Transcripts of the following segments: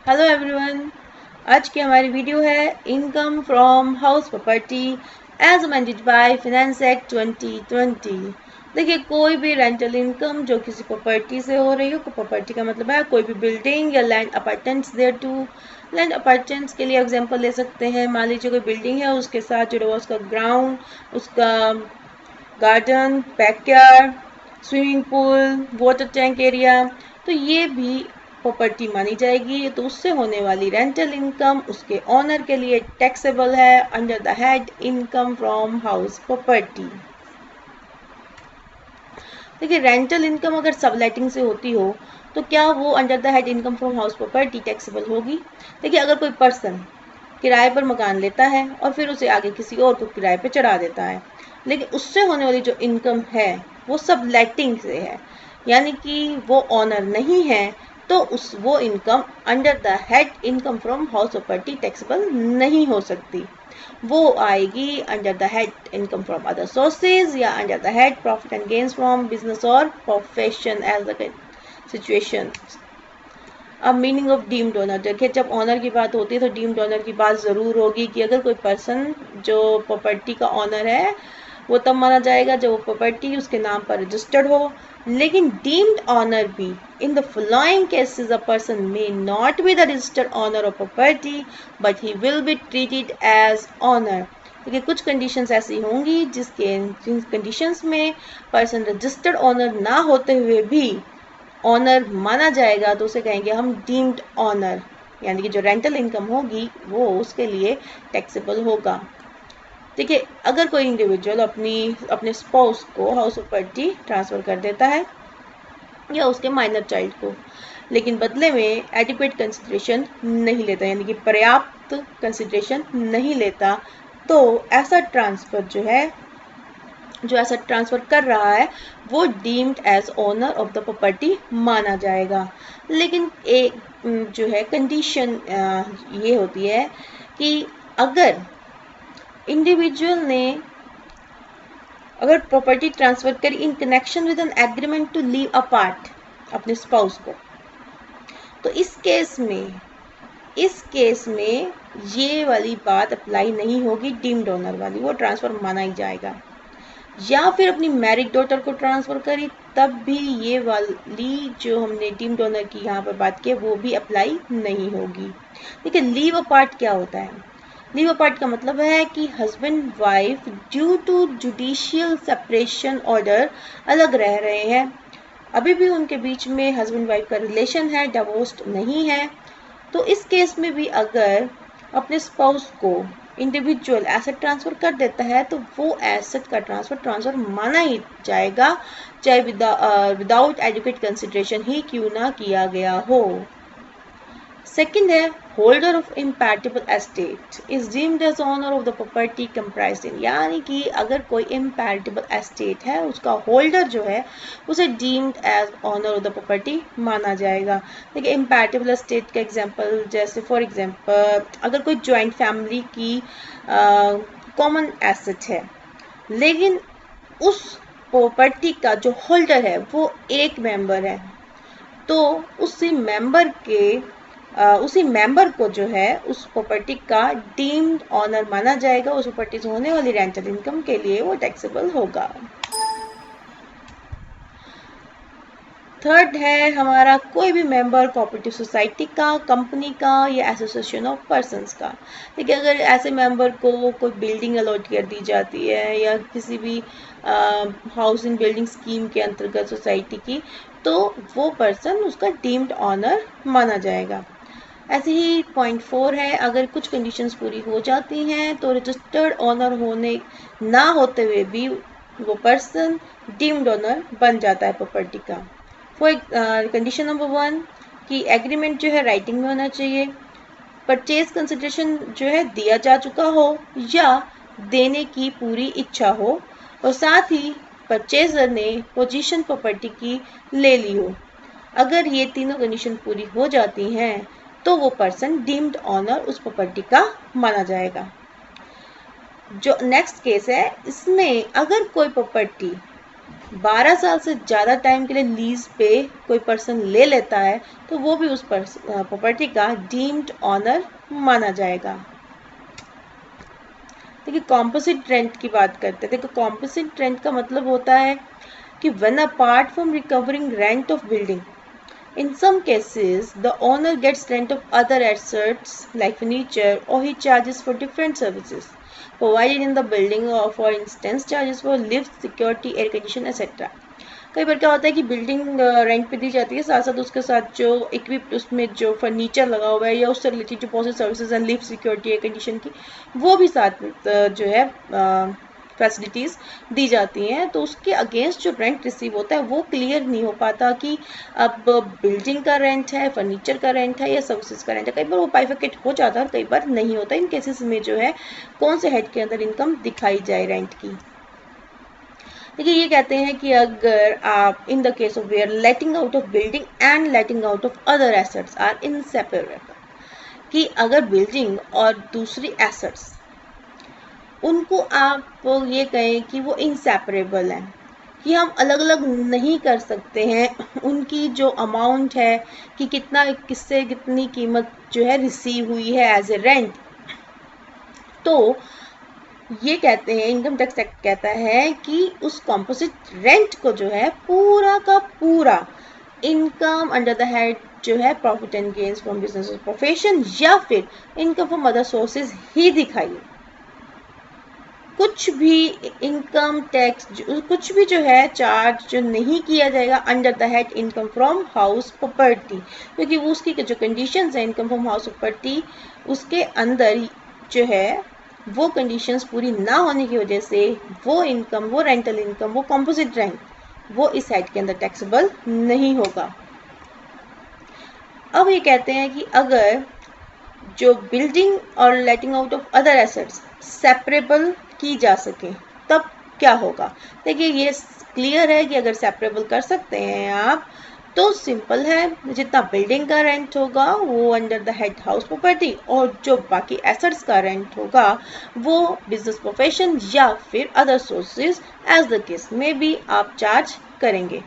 Hello everyone. आज की हमारी वीडियो है income from house property as amended by finance act 2020। देखिए, कोई भी रेंटल इनकम जो किसी प्रॉपर्टी से हो रही हो, प्रॉपर्टी का मतलब है कोई भी बिल्डिंग या land apartments thereto. Land apartments के लिए एग्जांपल ले सकते हैं। मान लीजिए कोई बिल्डिंग है, उसके साथ जुड़ा हुआ उसका ग्राउंड, उसका garden, backyard, swimming pool, water tank area, तो ये भी प्रॉपर्टी मानी जाएगी। तो उससे होने वाली रेंटल इनकम उसके ऑनर के लिए टैक्सेबल है under the head income from house property. देखिए, रेंटल इनकम अगर सबलेटिंग से होती हो तो क्या वो under the head income from house property taxable होगी? देखिए, अगर कोई पर्सन किराए पर मकान लेता है और फिर उसे आगे किसी और को किराए पर चढ़ा देता है, लेकिन उससे होने वाली जो इनकम है वो सब लेटिंग से है, यानी कि वो ऑनर नहीं है, तो उस वो income under the head income from house property taxable नहीं हो सकती। वो आएगी under the head income from other sources या under the head profit and gains from business और प्रोफेशन एज द सिचुएशन। अब मीनिंग ऑफ डीम्ड ओनर, देखिए जब ऑनर की बात होती है तो डीम्ड ओनर की बात ज़रूर होगी कि अगर कोई पर्सन जो प्रॉपर्टी का ऑनर है वो तब माना जाएगा जब वो प्रॉपर्टी उसके नाम पर रजिस्टर्ड हो। लेकिन डीम्ड ऑनर भी in the following cases a person may not be the registered owner of property but he will be treated as owner. देखिए, कुछ कंडीशंस ऐसी होंगी जिन कंडीशंस में पर्सन रजिस्टर्ड ऑनर ना होते हुए भी ऑनर माना जाएगा, तो उसे कहेंगे हम डीम्ड ऑनर, यानी कि जो रेंटल इनकम होगी वो उसके लिए टैक्सेबल होगा। देखिए, अगर कोई इंडिविजुअल अपने स्पाउस को हाउस प्रॉपर्टी ट्रांसफर कर देता है या उसके माइनर चाइल्ड को, लेकिन बदले में एडिक्वेट कंसिडरेशन नहीं लेता, यानी कि पर्याप्त कंसिडरेशन नहीं लेता, तो ऐसा ट्रांसफर जो ऐसा ट्रांसफर कर रहा है वो deemed as owner of the property माना जाएगा। लेकिन एक जो है कंडीशन ये होती है कि अगर इंडिविजुअल ने अगर प्रॉपर्टी ट्रांसफर करी in connection with an agreement to leave apart अपने स्पाउस को, तो इस केस में ये वाली बात अप्लाई नहीं होगी, डीम्ड ओनर वाली, वो ट्रांसफर माना ही जाएगा। या फिर अपनी मैरिड डॉटर को ट्रांसफर करी, तब भी ये वाली जो हमने डीम्ड ओनर की यहाँ पर बात की वो भी अप्लाई नहीं होगी। देखिए, लीव अपार्ट क्या होता है? लीव अपार्ट का मतलब है कि husband wife due to judicial separation order अलग रह रहे हैं, अभी भी उनके बीच में हस्बैंड वाइफ का रिलेशन है, डिवोर्स्ड नहीं है। तो इस केस में भी अगर अपने स्पाउस को इंडिविजुअल एसेट ट्रांसफर कर देता है तो वो एसेट का ट्रांसफर माना ही जाएगा, चाहे विदाउट एडुकेट कंसिडरेशन ही क्यों ना किया गया हो। सेकंड है, holder of impartible estate is deemed as owner of the property comprised in, यानी कि अगर कोई इम्पैटिबल एस्टेट है उसका होल्डर जो है उसे deemed as owner of the property माना जाएगा। देखिए, इम्पैटिबल एस्टेट का एग्जांपल, जैसे फॉर एग्जांपल अगर कोई जॉइंट फैमिली की कॉमन एसेट है, लेकिन उस प्रॉपर्टी का जो होल्डर है वो एक मेंबर है, तो उसी मेंबर को जो है उस प्रॉपर्टी का डीम्ड ऑनर माना जाएगा, उस प्रॉपर्टी से होने वाली रेंटल इनकम के लिए वो टैक्सेबल होगा। थर्ड है हमारा कोई भी मेंबर कोऑपरेटिव सोसाइटी का, कंपनी का या एसोसिएशन ऑफ पर्संस का। देखिए, अगर ऐसे मेंबर को कोई बिल्डिंग अलॉट कर दी जाती है या किसी भी हाउसिंग बिल्डिंग स्कीम के अंतर्गत सोसाइटी की, तो वो पर्सन उसका डीम्ड ऑनर माना जाएगा। ऐसे ही पॉइंट 4 है, अगर कुछ कंडीशंस पूरी हो जाती हैं तो रजिस्टर्ड ऑनर होने ना होते हुए भी वो पर्सन डीम्ड ऑनर बन जाता है प्रॉपर्टी का। फॉर कंडीशन नंबर 1 कि एग्रीमेंट जो है राइटिंग में होना चाहिए, परचेज कंसिडरेशन जो है दिया जा चुका हो या देने की पूरी इच्छा हो, और साथ ही परचेजर ने पोजीशन प्रॉपर्टी की ले ली हो। अगर ये तीनों कंडीशन पूरी हो जाती हैं तो वो पर्सन डीम्ड ऑनर उस प्रॉपर्टी का माना जाएगा। जो नेक्स्ट केस है, इसमें अगर कोई प्रॉपर्टी 12 साल से ज़्यादा टाइम के लिए लीज पे कोई पर्सन ले लेता है तो वो भी उस प्रॉपर्टी का डीम्ड ऑनर माना जाएगा। देखिए कॉम्पोजिट रेंट की बात करते हैं। देखो कॉम्पोजिट रेंट का मतलब होता है कि when apart from recovering rent of building, in some cases the owner gets rent of other assets like furniture, or he charges for different services provided in the building, or for instance charges for lift, security, air condition etc. कई बार क्या होता है कि building rent पे दी जाती है, साथ साथ उसके साथ जो इक्विप्ड उसमें जो फर्नीचर लगा हुआ है या उससे रिलेटेड जो बहुत सी सर्विसेज हैं, लिफ्ट, सिक्योरिटी, एयर कंडीशन की, वो भी साथ जो है फैसिलिटीज़ दी जाती हैं। तो उसके अगेंस्ट जो रेंट रिसीव होता है वो क्लियर नहीं हो पाता कि अब बिल्डिंग का रेंट है, फर्नीचर का रेंट है या सर्विसेज का रेंट है। कई बार वो बाइफरकेट हो जाता है और कई बार नहीं होता। इन केसेस में जो है कौन से हेड के अंदर इनकम दिखाई जाए रेंट की। देखिए ये कहते हैं कि अगर आप in the case of where letting out of building and letting out of other assets are inseparable, कि अगर बिल्डिंग और दूसरी एसेट्स उनको आप ये कहें कि वो इनसेपरेबल हैं, कि हम अलग अलग नहीं कर सकते हैं। उनकी जो अमाउंट है कि कितना किससे कितनी कीमत जो है रिसीव हुई है एज ए रेंट, तो ये कहते हैं, इनकम टैक्स एक्ट कहता है कि उस कॉम्पोजिट रेंट को जो है पूरा का पूरा इनकम अंडर द हेड जो है profit and gains from business profession या फिर इनकम फ्रॉम अदर सोर्सेज ही दिखाइए। कुछ भी इनकम टैक्स कुछ भी जो है चार्ज जो नहीं किया जाएगा under the head income from house property, क्योंकि वो उसकी जो कंडीशंस है इनकम फ्रॉम हाउस प्रॉपर्टी उसके अंदर जो है वो कंडीशंस पूरी ना होने की वजह से वो इनकम, वो रेंटल इनकम, वो कॉम्पोजिट रेंट वो इस हेड के अंदर टैक्सेबल नहीं होगा। अब ये कहते हैं कि अगर जो बिल्डिंग और लेटिंग out of other assets separable की जा सके तब क्या होगा। देखिए ये क्लियर है कि अगर सेपरेबल कर सकते हैं आप तो सिंपल है, जितना बिल्डिंग का रेंट होगा वो under the head house property और जो बाकी एसेट्स का रेंट होगा वो बिजनेस प्रोफेशन या फिर other sources as the case में भी आप चार्ज करेंगे।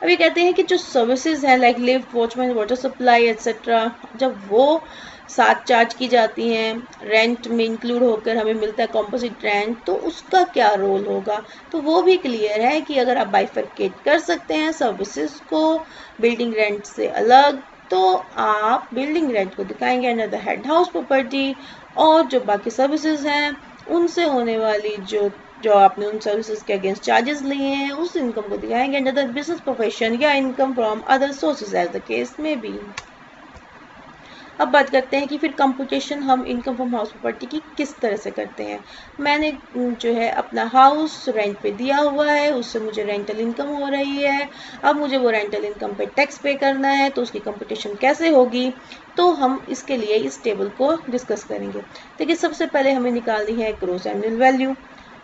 अभी कहते हैं कि जो सर्विसेज हैं like lift, watchman, water supply etcetera, जब वो साथ चार्ज की जाती हैं रेंट में इंक्लूड होकर हमें मिलता है कॉम्पोजिट रेंट, तो उसका क्या रोल होगा। तो वो भी क्लियर है कि अगर आप बाइफरकेट कर सकते हैं सर्विसेज को बिल्डिंग रेंट से अलग, तो आप बिल्डिंग रेंट को दिखाएंगे under the head house property और जो बाकी सर्विसेज हैं उनसे होने वाली जो आपने उन सर्विसेज के अगेंस्ट चार्जेस लिए हैं उस इनकम को दिखाएंगे अंडर द बिजनेस प्रोफेशन या income from other sources as the case में भी। अब बात करते हैं कि फिर कंप्यूटेशन हम इनकम फ्रॉम हाउस प्रॉपर्टी की किस तरह से करते हैं। मैंने जो है अपना हाउस रेंट पे दिया हुआ है, उससे मुझे रेंटल इनकम हो रही है, अब मुझे वो रेंटल इनकम पे टैक्स पे करना है, तो उसकी कंप्यूटेशन कैसे होगी, तो हम इसके लिए इस टेबल को डिस्कस करेंगे। देखिए सबसे पहले हमें निकालनी है ग्रॉस एनुअल वैल्यू,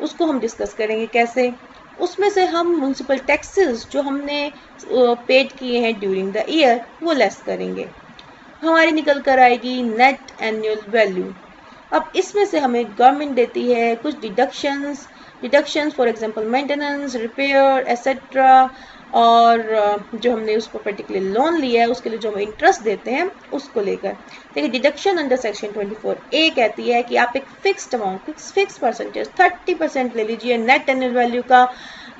उसको हम डिस्कस करेंगे कैसे। उसमें से हम म्यूनसिपल टैक्सेस जो हमने पेड किए हैं ड्यूरिंग द ईयर वो लेस करेंगे, हमारी निकल कर आएगी नेट एनुअल वैल्यू। अब इसमें से हमें गवर्नमेंट देती है कुछ deductions for example maintenance, repair etcetera, और जो हमने उस प्रॉपर्टी के लिए लोन लिया है उसके लिए जो हम इंटरेस्ट देते हैं उसको लेकर। देखिए डिडक्शन अंडर सेक्शन 24A कहती है कि आप एक फिक्स्ड अमाउंट, फिक्स परसेंटेज 30% ले लीजिए नेट एनुअल वैल्यू का।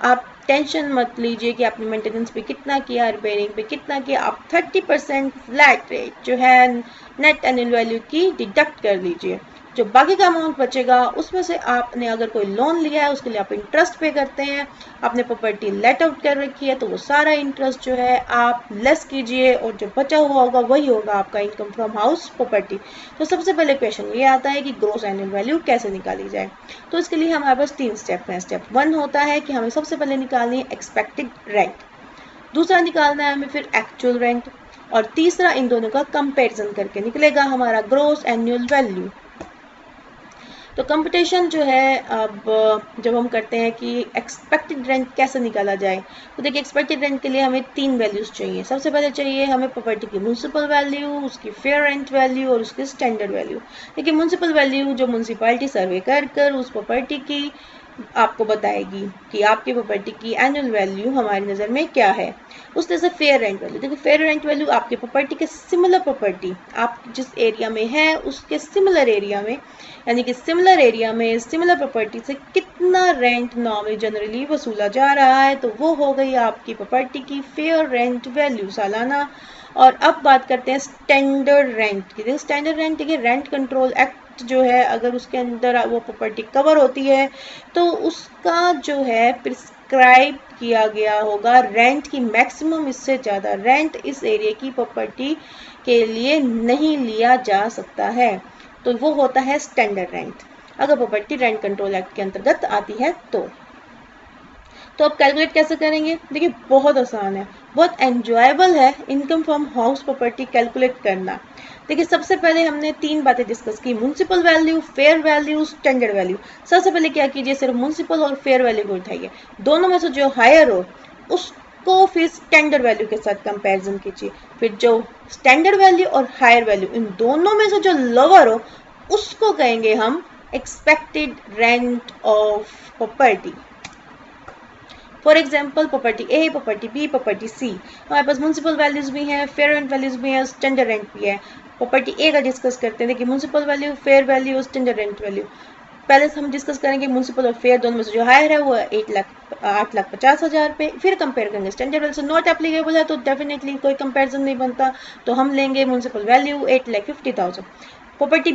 आप टेंशन मत लीजिए कि आपने मेंटेनेंस पे कितना किया, रिपेयरिंग पे कितना किया, आप 30% फ्लैट रेट जो है नेट एनुअल वैल्यू की डिडक्ट कर लीजिए। जो बाकी का अमाउंट बचेगा उसमें से आपने अगर कोई लोन लिया है उसके लिए आप इंटरेस्ट पे करते हैं, आपने प्रॉपर्टी लेट आउट कर रखी है तो वो सारा इंटरेस्ट जो है आप लेस कीजिए और जो बचा हुआ होगा वही होगा आपका इनकम फ्रॉम हाउस प्रॉपर्टी। तो सबसे पहले क्वेश्चन ये आता है कि ग्रॉस एनुअल वैल्यू कैसे निकाली जाए। तो इसके लिए हमारे पास 3 स्टेप हैं। स्टेप 1 होता है कि हमें सबसे पहले निकालनी है एक्सपेक्टेड रेंट, दूसरा निकालना है हमें फिर एक्चुअल रेंट, और तीसरा इन दोनों का कंपेरिजन करके निकलेगा हमारा ग्रॉस एनुअल वैल्यू। तो कंपटीशन जो है अब जब हम करते हैं कि एक्सपेक्टेड रेंट कैसे निकाला जाए, तो देखिए एक्सपेक्टेड रेंट के लिए हमें 3 वैल्यूज़ चाहिए। सबसे पहले चाहिए हमें प्रॉपर्टी की म्यूनसिपल वैल्यू, उसकी फेयर रेंट वैल्यू और उसकी स्टैंडर्ड वैल्यू। देखिए म्यूनसिपल वैल्यू जो म्यूनसिपैलिटी सर्वे कर उस प्रॉपर्टी की आपको बताएगी कि आपकी प्रॉपर्टी की एनुअल वैल्यू हमारी नज़र में क्या है। उस तरह से फेयर रेंट वैल्यू, देखिए फेयर रेंट वैल्यू आपकी प्रॉपर्टी के सिमिलर प्रॉपर्टी, आप जिस एरिया में है उसके सिमिलर एरिया में, यानी कि सिमिलर एरिया में सिमिलर प्रॉपर्टी से कितना रेंट नॉर्मली जनरली वसूला जा रहा है, तो वो हो गई आपकी प्रॉपर्टी की फेयर रेंट वैल्यू सालाना। और अब बात करते हैं स्टैंडर्ड रेंट की। देखिए स्टैंडर्ड रेंट, देखिए रेंट कंट्रोल एक्ट जो है, अगर उसके अंदर वो प्रॉपर्टी कवर होती है तो उसका जो है प्रिस्क्राइब किया गया होगा रेंट की मैक्सिमम, इससे ज़्यादा रेंट इस एरिया की प्रॉपर्टी के लिए नहीं लिया जा सकता है, तो वो होता है स्टैंडर्ड रेंट, अगर प्रॉपर्टी रेंट कंट्रोल एक्ट के अंतर्गत आती है तो अब कैलकुलेट कैसे करेंगे? देखिए बहुत आसान है, बहुत एंजॉयबल है income from house property calculate करना। देखिए सबसे पहले हमने 3 बातें डिस्कस की, municipal value, fair value, standard value. सबसे पहले क्या कीजिए, सिर्फ म्युनिसिपल और फेयर वैल्यू को उठाइए, दोनों में से जो हायर हो उसको फिर स्टैंडर्ड वैल्यू के साथ कंपैरिजन कीजिए, फिर जो स्टैंडर्ड वैल्यू और हायर वैल्यू इन दोनों में से जो लोअर हो उसको कहेंगे हम expected rent of property. For example property A, property B, property C, हमारे पास म्युनिसिपल वैल्यूज भी हैं, फेयर रेंट वैल्यूज भी हैं, स्टैंडर्ड रेंट भी है। प्रॉपर्टी ए का डिस्कस करते हैं। देखिए म्युनिसिपल वैल्यू, फेयर वैल्यू और स्टैंडर्ड रेंट वैल्यू। पहले हम डिस्कस करेंगे म्युनिसिपल और फेयर दोनों में से जो हायर है वो 8,50,000 पे, फिर कंपेयर करेंगे स्टैंडर्ड वैल्यू से नॉट एप्लीकेबल है तो डेफिनेटली कोई कंपैरिजन नहीं बनता, तो हम लेंगे म्युनिसिपल वैल्यू 8,50,000। प्रॉपर्टी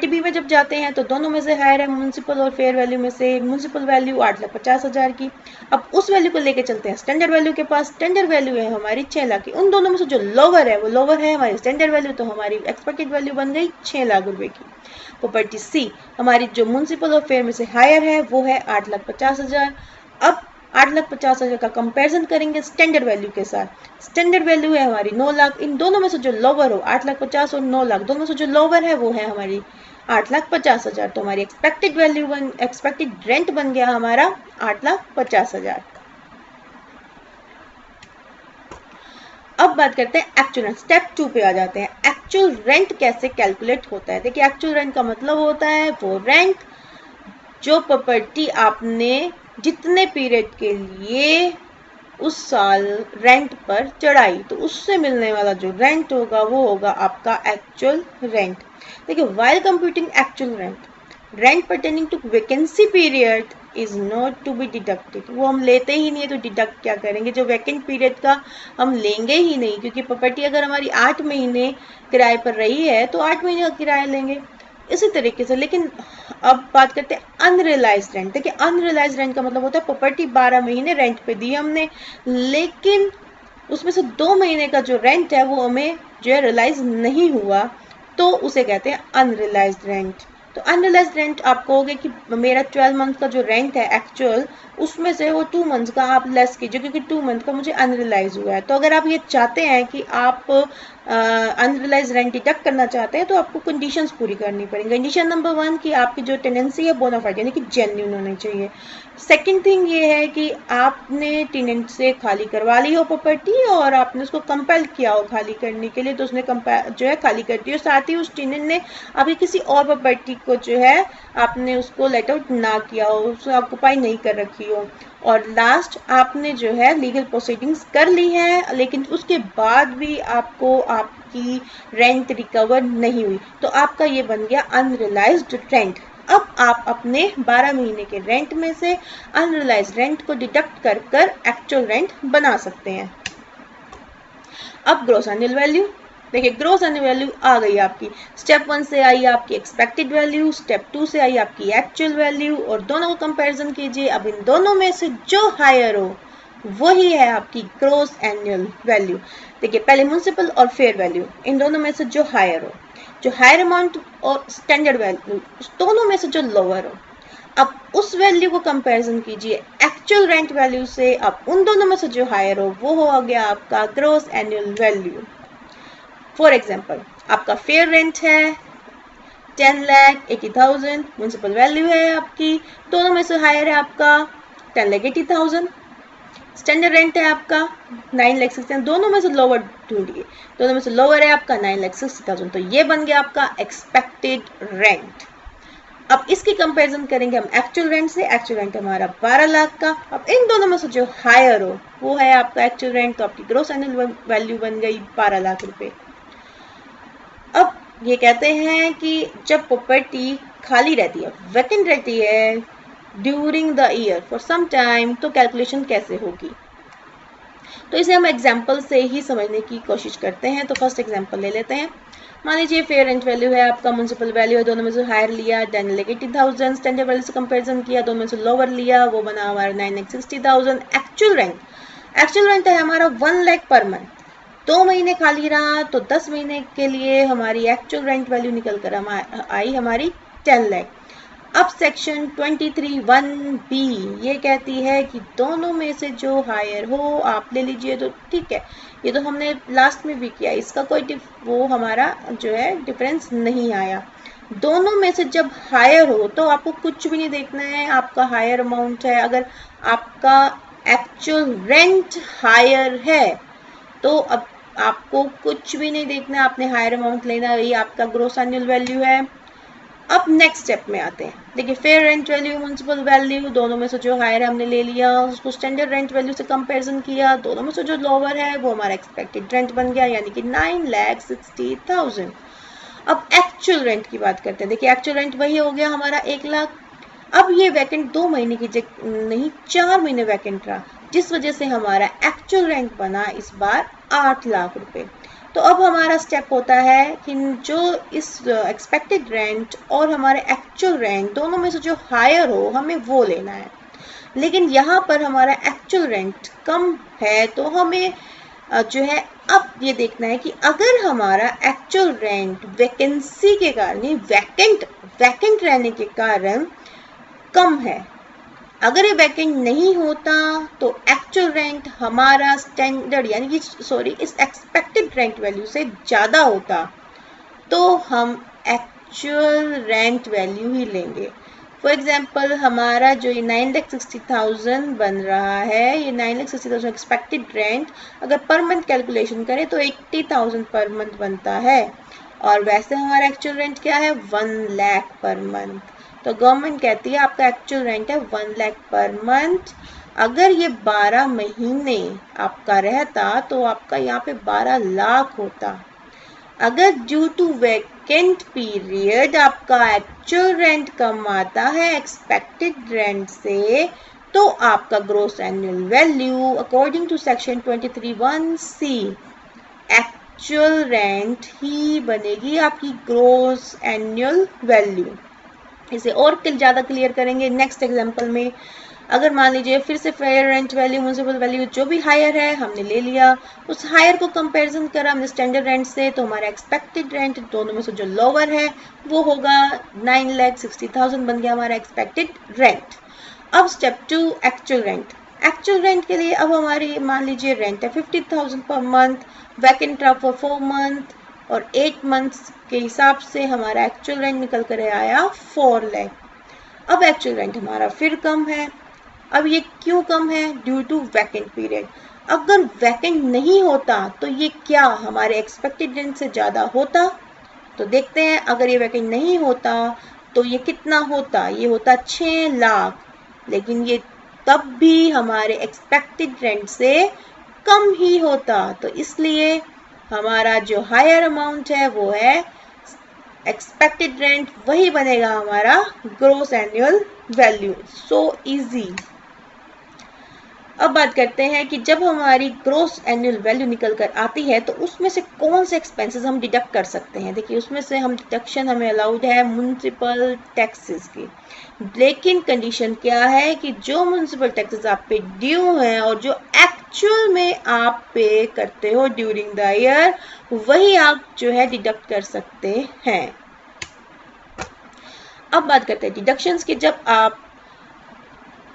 बी में जब जाते हैं तो दोनों में से हायर है म्युनिसिपल और फेयर वैल्यू में से म्युनिसिपल वैल्यू 8,50,000 की। अब उस वैल्यू को लेके चलते हैं स्टैंडर्ड वैल्यू के पास, स्टैंडर्ड वैल्यू है हमारी 6 लाख की। उन दोनों में से जो लोअर है वो लोअर है हमारी स्टैंडर्ड वैल्यू, तो हमारी एक्सपेक्टेड वैल्यू बन गई 6 लाख रुपए की। प्रॉपर्टी सी हमारी जो म्युनिसिपल और फेयर में से हायर है वो है 8,50,000। अब 8,50,000 का कंपैरिजन करेंगे स्टैंडर्ड वैल्यू के साथ। स्टैंडर्ड वैल्यू है हमारी 9 लाख। इन दोनों में से जो लोअर हो 8,50,000 और 9 लाख, दोनों में से जो लोअर है वो है हमारी 8,50,000, तो हमारी एक्सपेक्टेड रेंट बन गया हमारा 8,50,000। अब बात करते हैं एक्चुअल रेंट, स्टेप 2 पे आ जाते हैं। एक्चुअल रेंट कैसे कैलकुलेट होता है? देखिए एक्चुअल रेंट का मतलब होता है वो रेंट जो प्रॉपर्टी आपने जितने पीरियड के लिए उस साल रेंट पर चढ़ाई, तो उससे मिलने वाला जो रेंट होगा वो होगा आपका एक्चुअल रेंट। देखिए while computing actual rent pertaining to vacancy period is not to be deducted, वो हम लेते ही नहीं है, तो डिडक्ट क्या करेंगे? जो वैकेंट पीरियड का हम लेंगे ही नहीं, क्योंकि प्रॉपर्टी अगर हमारी 8 महीने किराए पर रही है तो 8 महीने का किराया लेंगे इसी तरीके से। लेकिन अब बात करते हैं अनरियलाइज रेंट। देखिए अनरियलाइज रेंट का मतलब होता है प्रॉपर्टी 12 महीने रेंट पे दी हमने, लेकिन उसमें से 2 महीने का जो रेंट है वो हमें जो है रियलाइज नहीं हुआ, तो उसे कहते हैं अनरियलाइज रेंट। तो अनरियलाइज रेंट आप कहोगे कि मेरा 12 मंथ का जो रेंट है एक्चुअल, उसमें से वो 2 मंथ का आप लेस कीजिए क्योंकि 2 मंथ का मुझे अनरियलाइज हुआ है। तो अगर आप ये चाहते हैं कि आप अनरियलाइज रेंट डिडक्ट करना चाहते हैं तो आपको कंडीशंस पूरी करनी पड़ेंगी। कंडीशन नंबर 1 कि आपकी जो टेनेंसी है बोनाफाइड यानी कि जेन्युइन होनी चाहिए। सेकंड थिंग ये है कि आपने टेनेंट से खाली करवा ली हो प्रॉपर्टी और आपने उसको कंपेल किया हो खाली करने के लिए, तो उसने जो है खाली कर दी हो, साथ ही उस टेनेंट ने अभी किसी और प्रॉपर्टी को जो है आपने उसको लेट आउट ना किया हो, उसको ऑक्युपाई नहीं कर रखी हो, और लास्ट आपने जो है लीगल प्रोसीडिंग्स कर ली है लेकिन उसके बाद भी आपको आपकी रेंट रिकवर नहीं हुई, तो आपका ये बन गया अनरियलाइज्ड रेंट। अब आप अपने 12 महीने के रेंट में से अनरियलाइज्ड रेंट को डिडक्ट कर कर एक्चुअल रेंट बना सकते हैं। अब ग्रॉस एनुअल वैल्यू, देखिए ग्रॉस एनुअल वैल्यू आ गई आपकी। स्टेप 1 से आई आपकी एक्सपेक्टेड वैल्यू, स्टेप 2 से आई आपकी एक्चुअल वैल्यू, और दोनों को कंपैरिजन कीजिए। अब इन दोनों में से जो हायर हो वही है आपकी ग्रॉस एनुअल वैल्यू। देखिए पहले म्युनिसिपल और फेयर वैल्यू, इन दोनों में से जो हायर हो, जो हायर अमाउंट और स्टैंडर्ड वैल्यू, दोनों में से जो लोअर हो, अब उस वैल्यू को कंपैरिजन कीजिए एक्चुअल रेंट वैल्यू से। अब उन दोनों में से जो हायर हो वो हो गया आपका gross annual value. For example आपका फेयर रेंट है 10,80,000, म्युनिसिपल वैल्यू है आपकी, दोनों में से हायर है आपका 10,80,000, स्टैंडर्ड रेंट है आपका 9,60,000, दोनों में से लोअर ढूंढिए, दोनों में से लोअर है आपका 9,60,000, तो ये बन गया आपका एक्सपेक्टेड रेंट। अब इसकी कंपैरिजन करेंगे हम एक्चुअल रेंट से। एक्चुअल रेंट हमारा 12 लाख का। अब इन दोनों में से जो हायर हो वो है आपका एक्चुअल रेंट, तो आपकी ग्रॉस एनुअल वैल्यू बन गई 12 लाख रुपए। अब ये कहते हैं कि जब प्रॉपर्टी खाली रहती है, वैकेंट रहती है during the year for some time, तो कैलकुलेशन कैसे होगी। तो इसे हम एग्जाम्पल से ही समझने की कोशिश करते हैं। तो फर्स्ट एग्जाम्पल ले लेते हैं। मान लीजिए फेयर रेंट वैल्यू है आपका, म्यूनसिपल वैल्यू है, दोनों में से हायर लिया, देन लेक 80,000, स्टैंडर्ड वैल्यू से कंपैरिजन किया, दोनों में से लोअर लिया, वो बना हमारा 9,60,000। एक्चुअल रेंट है हमारा 1 लाख पर मंथ। 2 महीने खाली रहा तो 10 महीने के लिए हमारी एक्चुअल रेंट वैल्यू निकल कर आई हमारी 10 लाख। अब सेक्शन 23(1)(b ये कहती है कि दोनों में से जो हायर हो आप ले लीजिए, तो ठीक है। ये तो हमने लास्ट में भी किया, इसका कोई वो हमारा जो है डिफरेंस नहीं आया। दोनों में से जब हायर हो तो आपको कुछ भी नहीं देखना है, आपका हायर अमाउंट है। अगर आपका एक्चुअल रेंट हायर है तो अब आपको कुछ भी नहीं देखना है, आपने हायर अमाउंट लेना है, ये आपका ग्रॉस एनुअल वैल्यू है। अब नेक्स्ट स्टेप में आते हैं। देखिए fair rent value, municipal value, दोनों में से जो हायर है हमने ले लिया, उसको स्टैंडर्ड रेंट वैल्यू से कंपैरिजन किया, दोनों में से जो लोअर है वो हमारा एक्सपेक्टेड रेंट बन गया, यानी कि 9,60,000। अब एक्चुअल रेंट की बात करते हैं। देखिए एक्चुअल रेंट वही हो गया हमारा 1 लाख। अब ये वैकेंट 2 महीने की नहीं 4 महीने वैकेंट रहा, जिस वजह से हमारा एक्चुअल रेंट बना इस बार 8 लाख रुपए। तो अब हमारा स्टेप होता है कि जो इस एक्सपेक्टेड रेंट और हमारे एक्चुअल रेंट दोनों में से जो हायर हो हमें वो लेना है। लेकिन यहाँ पर हमारा एक्चुअल रेंट कम है तो हमें जो है अब ये देखना है कि अगर हमारा एक्चुअल रेंट वैकेंसी के कारण, वैकेंट रहने के कारण कम है, अगर ये वैकेंट नहीं होता तो एक्चुअल रेंट हमारा स्टैंडर्ड यानी कि इस एक्सपेक्टेड रेंट वैल्यू से ज़्यादा होता, तो हम एक्चुअल रेंट वैल्यू ही लेंगे। फॉर एग्जांपल हमारा जो ये 9,60,000 बन रहा है, ये 9,60,000 एक्सपेक्टेड रेंट अगर पर मंथ कैलकुलेशन करें तो 80,000 पर मंथ बनता है, और वैसे हमारा एक्चुअल रेंट क्या है 1 लाख पर मंथ। तो गवर्नमेंट कहती है आपका एक्चुअल रेंट है 1 लाख पर मंथ। अगर ये 12 महीने आपका रहता तो आपका यहाँ पे 12 लाख होता। अगर ड्यू टू वैकेंट पीरियड आपका एक्चुअल रेंट कम आता है एक्सपेक्टेड रेंट से, तो आपका gross annual value according to section 23(1)(c actual rent ही बनेगी आपकी ग्रॉस एनुअल वैल्यू। इसे और ज़्यादा क्लियर करेंगे नेक्स्ट एग्जांपल में। अगर मान लीजिए फिर से fair rent value, municipal value जो भी हायर है हमने ले लिया, उस हायर को कंपैरिजन करा हमने स्टैंडर्ड रेंट से, तो हमारा एक्सपेक्टेड रेंट दोनों में से जो लोअर है वो होगा 9,60,000 बन गया हमारा एक्सपेक्टेड रेंट। अब step 2 actual rent. Actual rent के लिए अब हमारी मान लीजिए रेंट है 50,000 पर मंथ, वैकेंट रहा फॉर 4 मंथ और 8 मंथ्स के हिसाब से हमारा एक्चुअल रेंट निकल कर आया 4 लाख। अब एक्चुअल रेंट हमारा फिर कम है। अब ये क्यों कम है? Due to vacant period. अगर वैकेंट नहीं होता तो ये क्या हमारे एक्सपेक्टेड रेंट से ज़्यादा होता? तो देखते हैं। अगर ये वैकेंट नहीं होता तो ये कितना होता? ये होता 6 लाख, लेकिन ये तब भी हमारे एक्सपेक्टेड रेंट से कम ही होता। तो इसलिए हमारा जो हायर अमाउंट है वो है एक्सपेक्टेड रेंट, वही बनेगा हमारा gross annual value. So easy. अब बात करते हैं कि जब हमारी ग्रॉस एनुअल वैल्यू निकल कर आती है तो उसमें से कौन से एक्सपेंसेस हम डिडक्ट कर सकते हैं। देखिए उसमें से हम डिडक्शन हमें अलाउड है म्युनिसिपल टैक्सेस की, लेकिन कंडीशन क्या है कि जो म्युनिसिपल टैक्सेस आप पे ड्यू हैं और जो एक्चुअल में आप पे करते हो ड्यूरिंग द ईयर, वही आप जो है डिडक्ट कर सकते हैं। अब बात करते हैं डिडक्शंस की। जब आप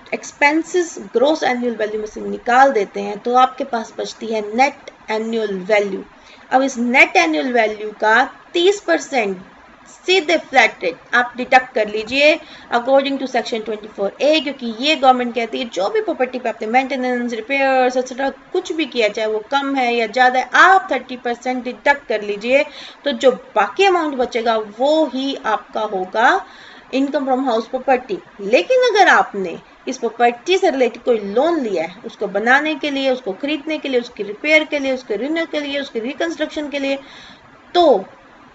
एक्सपेंसेस ग्रॉस एनुअल वैल्यू में से निकाल देते हैं तो आपके पास बचती है नेट एनुअल वैल्यू। अब इस नेट एनुअल वैल्यू का 30% सीधे फ्लैट रेट आप डिडक्ट कर लीजिए अकॉर्डिंग टू सेक्शन 24A, क्योंकि ये गवर्नमेंट कहती है जो भी प्रॉपर्टी पे आपने मेंटेनेंस, रिपेयर्स एक्सेट्रा कुछ भी किया, चाहे वो कम है या ज़्यादा है, आप 30% डिडक्ट कर लीजिए। तो जो बाकी अमाउंट बचेगा वो ही आपका होगा इनकम फ्रॉम हाउस प्रॉपर्टी। लेकिन अगर आपने इस प्रॉपर्टी से रिलेटेड कोई लोन लिया है उसको बनाने के लिए, उसको खरीदने के लिए, उसकी रिपेयर के लिए, उसके रिन्यू के लिए, उसके रिकंस्ट्रक्शन के लिए, तो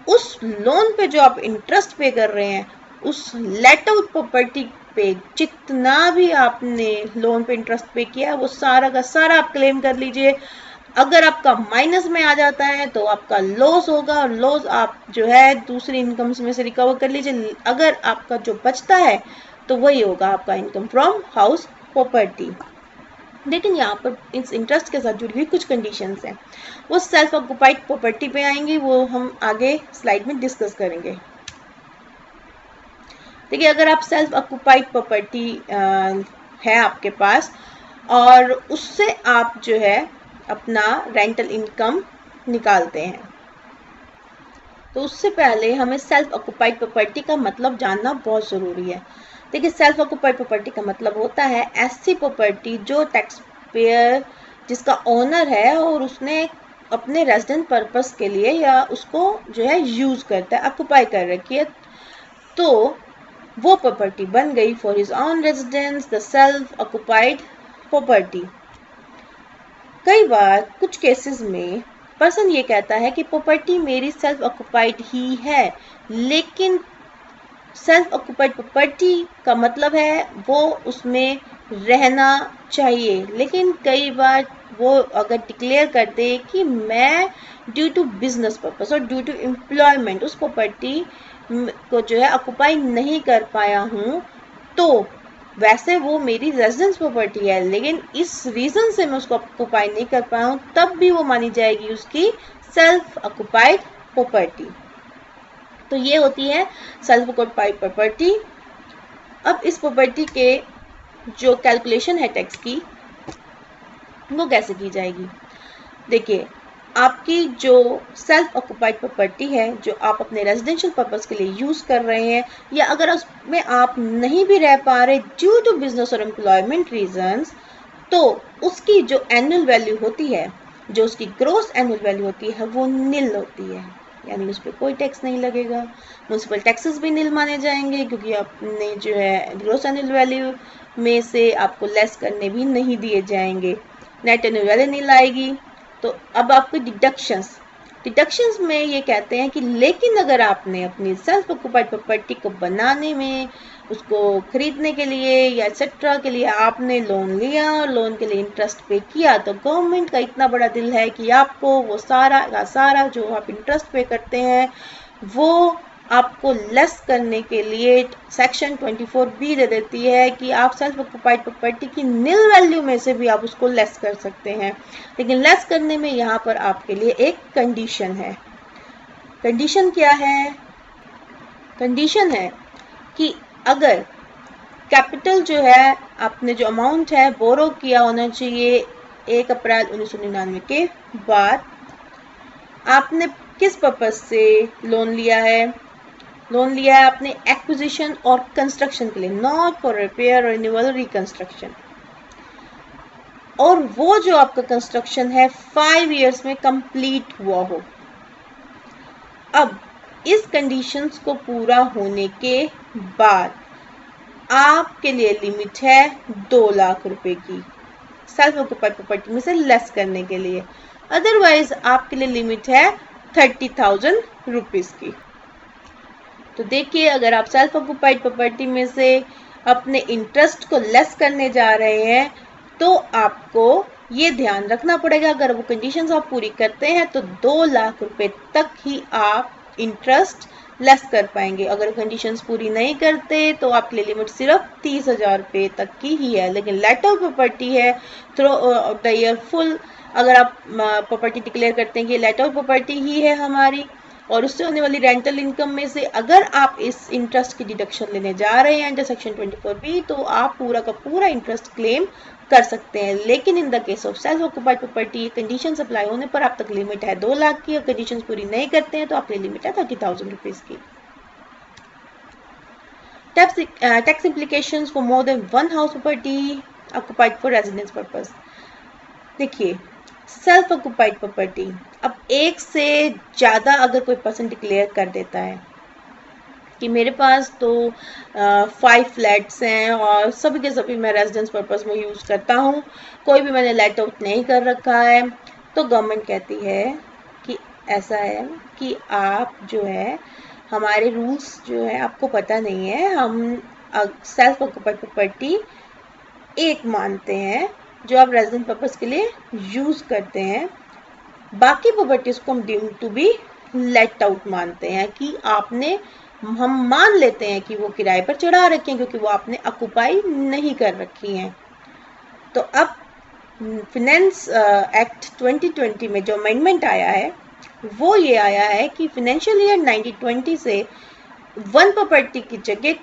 उस लोन पे जो आप इंटरेस्ट पे कर रहे हैं उस लेट आउट प्रॉपर्टी पे जितना भी आपने लोन पे इंटरेस्ट पे किया है वो सारा का सारा आप क्लेम कर लीजिए। अगर आपका माइनस में आ जाता है तो आपका लॉस होगा, और लॉस आप जो है दूसरी इनकम्स में से रिकवर कर लीजिए। अगर आपका जो बचता है तो वही होगा आपका इनकम फ्रॉम हाउस प्रॉपर्टी। लेकिन यहाँ पर इस इंटरेस्ट के साथ जुड़ी हुई कुछ कंडीशंस हैं, वो सेल्फ ऑक्युपाइड प्रॉपर्टी पे आएंगी, वो हम आगे स्लाइड में डिस्कस करेंगे। देखिए, अगर आप सेल्फ ऑक्युपाइड प्रॉपर्टी है आपके पास और उससे आप जो है अपना रेंटल इनकम निकालते हैं, तो उससे पहले हमें सेल्फ ऑक्युपाइड प्रॉपर्टी का मतलब जानना बहुत ज़रूरी है। देखिए, सेल्फ ऑक्युपाइड प्रॉपर्टी का मतलब होता है ऐसी प्रॉपर्टी जो टैक्स पेयर जिसका ओनर है और उसने अपने रेजिडेंट पर्पस के लिए या उसको जो है यूज़ करता है, ऑक्युपाई कर रखी है, तो वो प्रॉपर्टी बन गई for his on residence the self occupied property. कई बार कुछ केसेस में पर्सन ये कहता है कि प्रॉपर्टी मेरी सेल्फ ऑक्युपाइड ही है, लेकिन सेल्फ ऑक्युपाइड प्रॉपर्टी का मतलब है वो उसमें रहना चाहिए। लेकिन कई बार वो अगर डिक्लेयर कर दे कि मैं ड्यू टू बिजनेस पर्पस और ड्यू टू एम्प्लॉयमेंट उस प्रॉपर्टी को जो है ऑक्युपाई नहीं कर पाया हूँ, तो वैसे वो मेरी रेजिडेंस प्रॉपर्टी है, लेकिन इस रीज़न से मैं उसको ऑक्युपाई नहीं कर पाया हूँ, तब भी वो मानी जाएगी उसकी सेल्फ ऑक्युपाइड प्रॉपर्टी। तो ये होती है सेल्फ ऑक्युपाइड प्रॉपर्टी। अब इस प्रॉपर्टी के जो कैलकुलेशन है टैक्स की, वो कैसे की जाएगी? देखिए, आपकी जो सेल्फ ऑक्युपाइड प्रॉपर्टी है जो आप अपने रेजिडेंशियल पर्पस के लिए यूज़ कर रहे हैं, या अगर उसमें आप नहीं भी रह पा रहे ड्यू टू बिजनेस और एम्प्लॉयमेंट रीजंस, तो उसकी जो एनुअल वैल्यू होती है, जो उसकी ग्रॉस एनुअल वैल्यू होती है, वो निल होती है, यानी उस पर कोई टैक्स नहीं लगेगा। म्यूनसिपल टैक्सेस भी निल माने जाएंगे क्योंकि आपने जो है ग्रॉस एनुअल वैल्यू में से आपको लेस करने भी नहीं दिए जाएंगे। नेट एनुअल वैल्यू निल आएगी। तो अब आपको डिडक्शंस में ये कहते हैं कि लेकिन अगर आपने अपनी सेल्फ ऑक्युपाइड प्रॉपर्टी को बनाने में, उसको खरीदने के लिए या एक्सेट्रा के लिए आपने लोन लिया और लोन के लिए इंटरेस्ट पे किया, तो गवर्नमेंट का इतना बड़ा दिल है कि आपको वो सारा का सारा जो आप इंटरेस्ट पे करते हैं वो आपको लेस करने के लिए सेक्शन 24B दे देती है कि आप सेल्फ ऑक्युपाइड प्रॉपर्टी की निल वैल्यू में से भी आप उसको लेस कर सकते हैं। लेकिन लेस करने में यहाँ पर आपके लिए एक कंडीशन है। कंडीशन क्या है? कंडीशन है कि अगर कैपिटल जो है, आपने जो अमाउंट है बोरो किया होना चाहिए 1 अप्रैल 1999 के बाद। आपने किस पर्पज से लोन लिया है? लोन लिया है आपने एक्विजिशन और कंस्ट्रक्शन के लिए, not for repair, renewal, reconstruction. और वो जो आपका कंस्ट्रक्शन है 5 इयर्स में कंप्लीट हुआ हो। अब इस कंडीशंस को पूरा होने के बाद आपके लिए लिमिट है 2 लाख रुपए की सेल्फ ऑक्युपाइड प्रॉपर्टी में से लेस करने के लिए। अदरवाइज आपके लिए लिमिट है 30,000 रुपीज की। तो देखिए, अगर आप सेल्फ ऑक्युपाइड प्रॉपर्टी में से अपने इंटरेस्ट को लेस करने जा रहे हैं तो आपको ये ध्यान रखना पड़ेगा, अगर वो कंडीशंस आप पूरी करते हैं तो 2 लाख रुपए तक ही आप इंटरेस्ट लेस कर पाएंगे। अगर कंडीशंस पूरी नहीं करते तो आपके लिए लिमिट सिर्फ 30,000 रुपए तक की ही है। लेकिन लेटर प्रॉपर्टी है थ्रू द ईयर फुल, अगर आप प्रॉपर्टी डिक्लेयर करते हैं कि लेटर प्रॉपर्टी ही है हमारी, और उससे होने वाली रेंटल इनकम में से अगर आप इस इंटरेस्ट की डिडक्शन लेने जा रहे हैं अंडर सेक्शन 24B, तो आप पूरा का पूरा इंटरेस्ट क्लेम कर सकते हैं। लेकिन इन the case of self occupied property condition apply होने पर आप तक लिमिट है 2 लाख की, और कंडीशन पूरी नहीं करते हैं तो आपके लिमिट है 30,000 रुपीज की। Tax implications for more than one house property occupied for residence purpose। देखिए, सेल्फ ऑक्युपाइड प्रॉपर्टी अब एक से ज़्यादा अगर कोई पर्सन डिक्लेयर कर देता है कि मेरे पास तो 5 फ्लैट्स हैं और सभी के सभी मैं रेजिडेंस पर्पस में यूज़ करता हूँ, कोई भी मैंने लेट आउट नहीं कर रखा है। तो गवर्नमेंट कहती है कि ऐसा है कि आप जो है हमारे रूल्स जो है आपको पता नहीं है, हम सेल्फ ऑक्यूपाइड प्रॉपर्टी एक मानते हैं जो आप रेजिडेंट पर्पस के लिए यूज़ करते हैं, बाकी प्रॉपर्टीज को हम deem to be let out मानते हैं कि आपने, हम मान लेते हैं कि वो किराए पर चढ़ा रखे हैं क्योंकि वो आपने ऑक्यूपाई नहीं कर रखी हैं। तो अब फिनेंस एक्ट 2020 में जो अमेंडमेंट आया है वो ये आया है कि फाइनेंशियल ईयर 1920 से 1 प्रॉपर्टी की जगह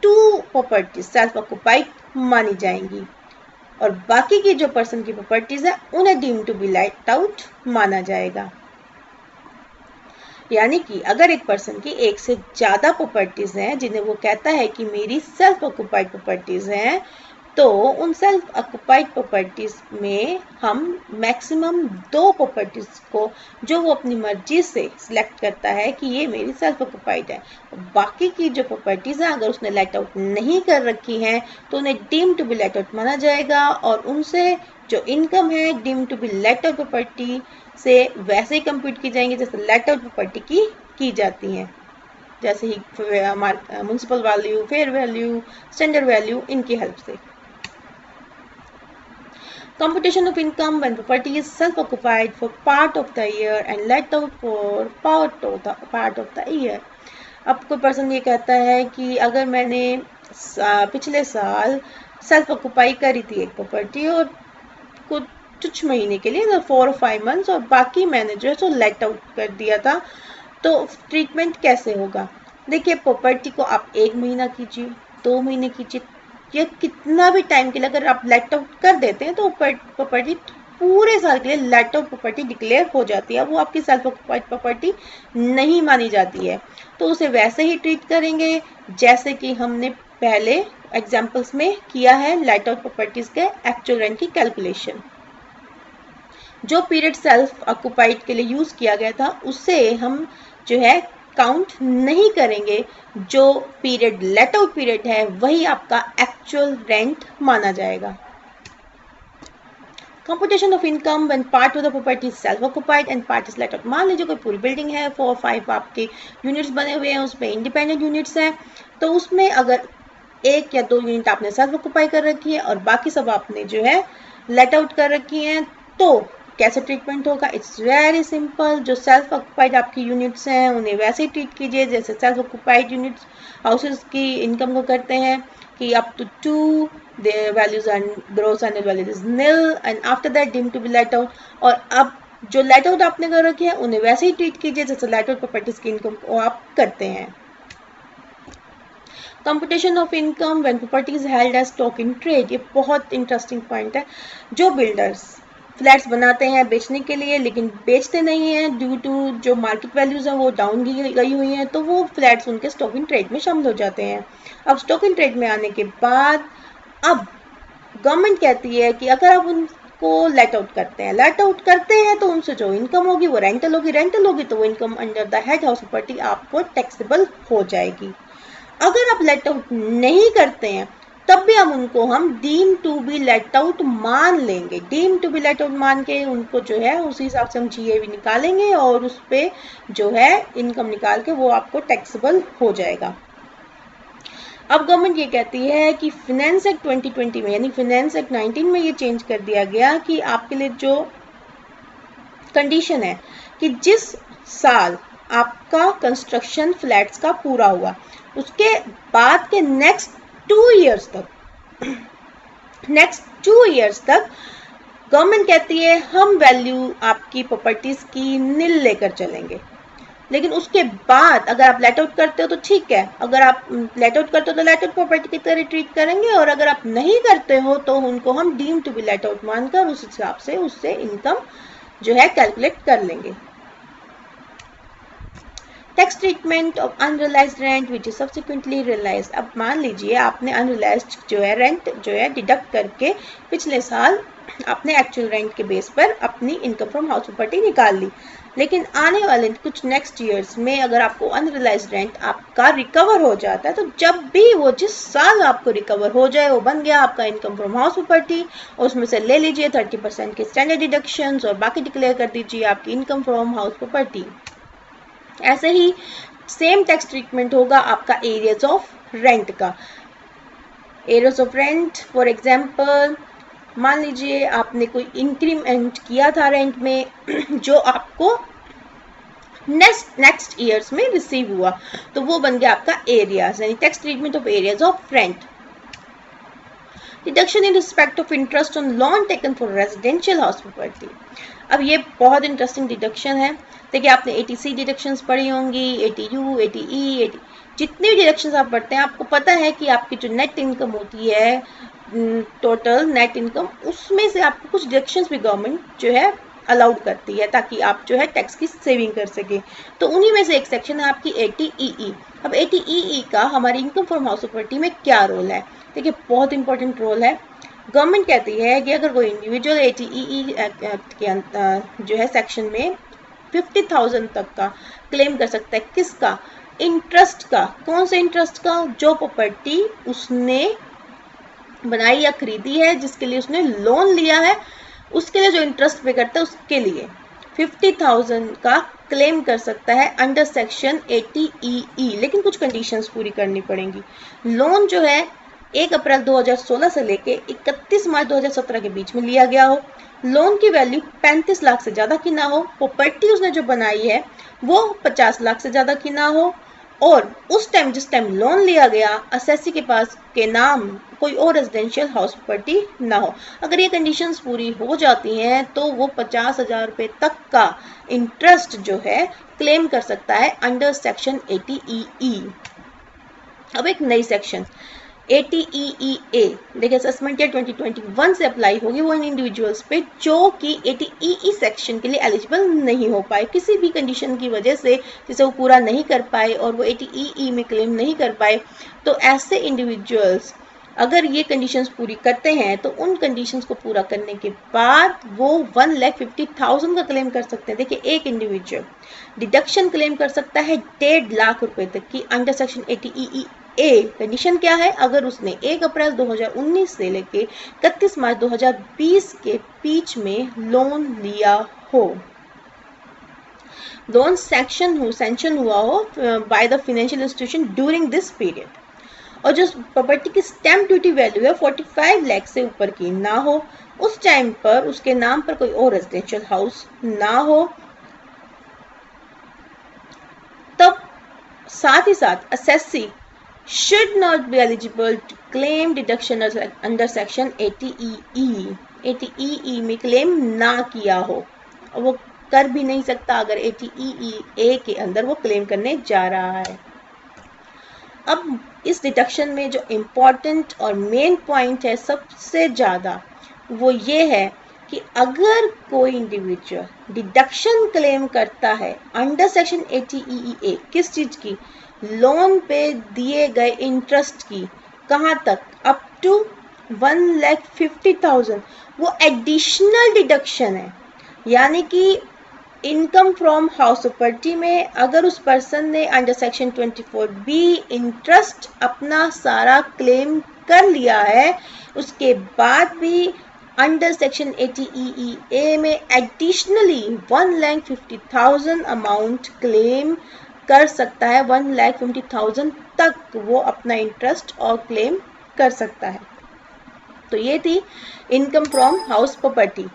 2 प्रॉपर्टी सेल्फ ऑक्यूपाइड मानी जाएंगी और बाकी की जो पर्सन की प्रॉपर्टीज है उन्हें deem to be let out माना जाएगा। यानी कि अगर एक पर्सन की एक से ज़्यादा प्रॉपर्टीज हैं जिन्हें वो कहता है कि मेरी सेल्फ ऑक्यूपाइड प्रॉपर्टीज हैं, तो उन सेल्फ ऑक्यूपाइड प्रॉपर्टीज में हम मैक्सिमम 2 प्रॉपर्टीज को जो वो अपनी मर्जी से सिलेक्ट करता है कि ये मेरी सेल्फ ऑक्यूपाइड है, बाकी की जो प्रॉपर्टीज हैं अगर उसने लेट आउट नहीं कर रखी हैं तो उन्हें deem to be let out माना जाएगा और उनसे जो इनकम है deem to be let out property से वैसे ही कंप्यूट की जाएंगी जैसे लेट आउट प्रॉपर्टी की जाती हैं, जैसे ही municipal value, fair value, standard value, इनकी हेल्प से। Computation of income when property is self-occupied for part of the year and let out for part of the year. अब कोई पर्सन ये कहता है कि अगर मैंने पिछले साल सेल्फ ऑक्यूपाई करी थी एक प्रॉपर्टी और कुछ महीने के लिए 4 or 5 months और बाकी मैंने जो है सो लेट आउट कर दिया था, तो ट्रीटमेंट कैसे होगा? देखिए, प्रॉपर्टी को आप 1 महीना कीजिए, 2 महीने कीजिए, या कितना भी टाइम के लिए अगर आप लेट आउट कर देते हैं तो प्रॉपर्टी पूरे साल के लिए लेट आउट प्रॉपर्टी डिक्लेयर हो जाती है, वो आपकी सेल्फ ऑक्यूपाइड प्रॉपर्टी नहीं मानी जाती है। तो उसे वैसे ही ट्रीट करेंगे जैसे कि हमने पहले एग्जांपल्स में किया है लेट आउट प्रॉपर्टीज के एक्चुअल रेंट की कैलकुलेशन। जो पीरियड सेल्फ ऑक्यूपाइड के लिए यूज किया गया था उससे हम जो है काउंट नहीं करेंगे, जो पीरियड लेट आउट पीरियड है वही आपका एक्चुअल रेंट माना जाएगा। Computation of income when part of the property self occupied and part is late out. मान लीजिए कोई पूरी बिल्डिंग है, 4 or 5 आपके यूनिट्स बने हुए हैं, उसमें इंडिपेंडेंट यूनिट्स हैं, तो उसमें अगर 1 या 2 यूनिट आपने सेल्फ ऑक्यूपाई कर रखी है और बाकी सब आपने जो है लेट आउट कर रखी हैं, तो कैसे ट्रीटमेंट होगा? It's very simple. जो सेल्फ ऑक्यूपाइड आपकी यूनिट्स हैं उन्हें वैसे ही ट्रीट कीजिए जैसे सेल्फ ऑक्यूपाइड यूनिट्स हाउसेस की इनकम को करते हैं कि up to 2 their values and gross annual value is nil and after that deemed to be let out। और अब जो लेट आउट आपने कर रखे हैं उन्हें वैसे ही ट्रीट कीजिए जैसे लेट आउट प्रॉपर्टीज की इनकम को आप करते हैं। Computation of income when property is held as stock in trade. ये बहुत इंटरेस्टिंग पॉइंट है। जो बिल्डर्स फ्लैट्स बनाते हैं बेचने के लिए लेकिन बेचते नहीं हैं ड्यू टू जो मार्केट वैल्यूज हैं वो डाउन गई हुई हैं, तो वो फ्लैट्स उनके स्टॉक इन ट्रेड में शामिल हो जाते हैं। अब स्टॉक इन ट्रेड में आने के बाद अब गवर्नमेंट कहती है कि अगर आप उनको लेट आउट करते हैं तो उनसे जो इनकम होगी वो रेंटल होगी तो वो income under the head house property आपको टैक्सेबल हो जाएगी। अगर आप लेट आउट नहीं करते हैं तब भी हम deem to be let out मान लेंगे। Deem to be let out मान के उनको जो है उसी हिसाब से हम GAV निकालेंगे और उस पर जो है इनकम निकाल के वो आपको टैक्सेबल हो जाएगा। अब गवर्नमेंट ये कहती है कि फाइनेंस एक्ट 2020 में यानी फाइनेंस एक्ट 19 में ये चेंज कर दिया गया कि आपके लिए जो कंडीशन है कि जिस साल आपका कंस्ट्रक्शन फ्लैट्स का पूरा हुआ उसके बाद के नेक्स्ट 2 years तक गवर्नमेंट कहती है हम वैल्यू आपकी प्रॉपर्टीज की नील लेकर चलेंगे, लेकिन उसके बाद अगर आप लेट आउट करते हो तो ठीक है, अगर आप लेट आउट करते हो तो लेट आउट प्रॉपर्टी की तरह ट्रीट करेंगे और अगर आप नहीं करते हो तो उनको हम deem to be let out मानकर उस हिसाब से उससे इनकम जो है कैलकुलेट कर लेंगे। Tax treatment of unrealised rent which is subsequently realised. अब मान लीजिए आपने अनरियलाइज्ड जो है रेंट जो है डिडक्ट करके पिछले साल आपने एक्चुअल रेंट के बेस पर अपनी इनकम फ्रॉम हाउस प्रॉपर्टी निकाल ली, लेकिन आने वाले कुछ नेक्स्ट ईयर्स में अगर आपको अनरियलाइज्ड रेंट आपका रिकवर हो जाता है, तो जब भी वो जिस साल आपको रिकवर हो जाए वो बन गया आपका इनकम फ्रॉम हाउस प्रॉपर्टी, और उसमें से ले लीजिए 30% के स्टैंडर्ड डिडक्शंस और बाकी डिक्लेयर कर दीजिए आपकी इनकम फ्रॉम हाउस प्रॉपर्टी। ऐसे ही सेम टैक्स ट्रीटमेंट होगा आपका एरियाज ऑफ रेंट का। Areas of rent for example, मान लीजिए आपने कोई इंक्रीमेंट किया था रेंट में जो आपको नेक्स्ट ईयर्स में रिसीव हुआ, तो वो बन गया आपका एरियाज, यानी tax treatment of areas of rent. Deduction in respect of interest on loan taken for residential house property. अब ये बहुत इंटरेस्टिंग डिडक्शन है। देखिए आपने एटीसी डिडक्शंस पढ़ी होंगी, एटीयू, एटीई, जितनी भी डिडक्शंस आप पढ़ते हैं आपको पता है कि आपकी जो नेट इनकम होती है, टोटल नेट इनकम, उसमें से आपको कुछ डिडक्शंस भी गवर्नमेंट जो है अलाउड करती है ताकि आप जो है टैक्स की सेविंग कर सके। तो उन्हीं में से एक सेक्शन है आपकी एटीईई। अब एटीईई का हमारी इनकम फ्रॉम हाउस प्रॉपर्टी में क्या रोल है? देखिए बहुत इंपॉर्टेंट रोल है। गवर्नमेंट कहती है कि अगर कोई इंडिविजुअल एटीईई के जो है सेक्शन में 50,000 तक का क्लेम कर सकता है। किसका? इंटरेस्ट का। कौन से इंटरेस्ट का? जो प्रॉपर्टी उसने बनाई या खरीदी है, जिसके लिए उसने लोन लिया है, उसके लिए जो इंटरेस्ट पे करता है उसके लिए 50,000 का क्लेम कर सकता है अंडर सेक्शन 80EE। लेकिन कुछ कंडीशंस पूरी करनी पड़ेंगी। लोन जो है 1 अप्रैल 2016 से लेके 31 मार्च 2017 के बीच में लिया गया हो, लोन की वैल्यू 35 लाख से ज़्यादा की ना हो, प्रॉपर्टी उसने जो बनाई है वो 50 लाख से ज़्यादा की ना हो, और उस टाइम जिस टाइम लोन लिया गया असेसी के पास के नाम कोई और रेजिडेंशियल हाउस प्रॉपर्टी ना हो। अगर ये कंडीशंस पूरी हो जाती हैं तो वो 50,000 रुपये तक का इंटरेस्ट जो है क्लेम कर सकता है अंडर सेक्शन 80EE। अब एक नई सेक्शन 80EEA, देखिए असेसमेंट ईयर 2021 से अप्लाई होगी वो इन इंडिविजुअल्स पे जो कि 80EE सेक्शन के लिए एलिजिबल नहीं हो पाए किसी भी कंडीशन की वजह से, जिसे वो पूरा नहीं कर पाए और वो 80EE में क्लेम नहीं कर पाए। तो ऐसे इंडिविजुअल्स अगर ये कंडीशंस पूरी करते हैं तो उन कंडीशंस को पूरा करने के बाद वो 1,50,000 का क्लेम कर सकते हैं। देखिए एक इंडिविजुअल डिडक्शन क्लेम कर सकता है 1.5 लाख रुपए तक की अंडर सेक्शन 80EE ए। कंडीशन क्या है? अगर उसने 1 अप्रैल 2019 से लेके 31 मार्च 2020 के बीच में लोन लिया हो, लोन सैंक्शन हुआ हो by the financial institution during this period, और जो प्रॉपर्टी की स्टैम्प ड्यूटी वैल्यू है 45 लाख से ऊपर की ना हो, उस टाइम पर उसके नाम पर कोई और रेजिडेंशियल हाउस ना हो, तब साथ ही साथ assessee should not be eligible to claim deduction under section 80EE। 80EE में क्लेम ना किया हो, और वो कर भी नहीं सकता अगर 80EE के अंदर वो क्लेम करने जा रहा है। अब इस डिडक्शन में जो इम्पोर्टेंट और मेन पॉइंट है सबसे ज़्यादा, वो ये है कि अगर कोई इंडिविजुअल डिडक्शन क्लेम करता है अंडर सेक्शन 80EE, किस चीज़ की? लोन पे दिए गए इंटरेस्ट की। कहाँ तक? Up to 1,50,000। वो एडिशनल डिडक्शन है, यानी कि इनकम फ्रॉम हाउस प्रॉपर्टी में अगर उस पर्सन ने अंडर सेक्शन 24B इंटरेस्ट अपना सारा क्लेम कर लिया है, उसके बाद भी अंडर सेक्शन 80EE में एडिशनली 1,50,000 अमाउंट क्लेम कर सकता है। 1,50,000 तक वो अपना इंटरेस्ट और क्लेम कर सकता है। तो ये थी income from house property.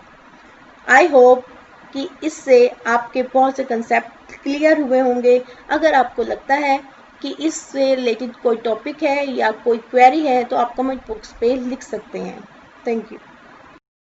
I hope कि इससे आपके बहुत से कंसेप्ट क्लियर हुए होंगे। अगर आपको लगता है कि इससे रिलेटेड कोई टॉपिक है या कोई क्वेरी है तो आप कमेंट बॉक्स पे लिख सकते हैं। Thank you.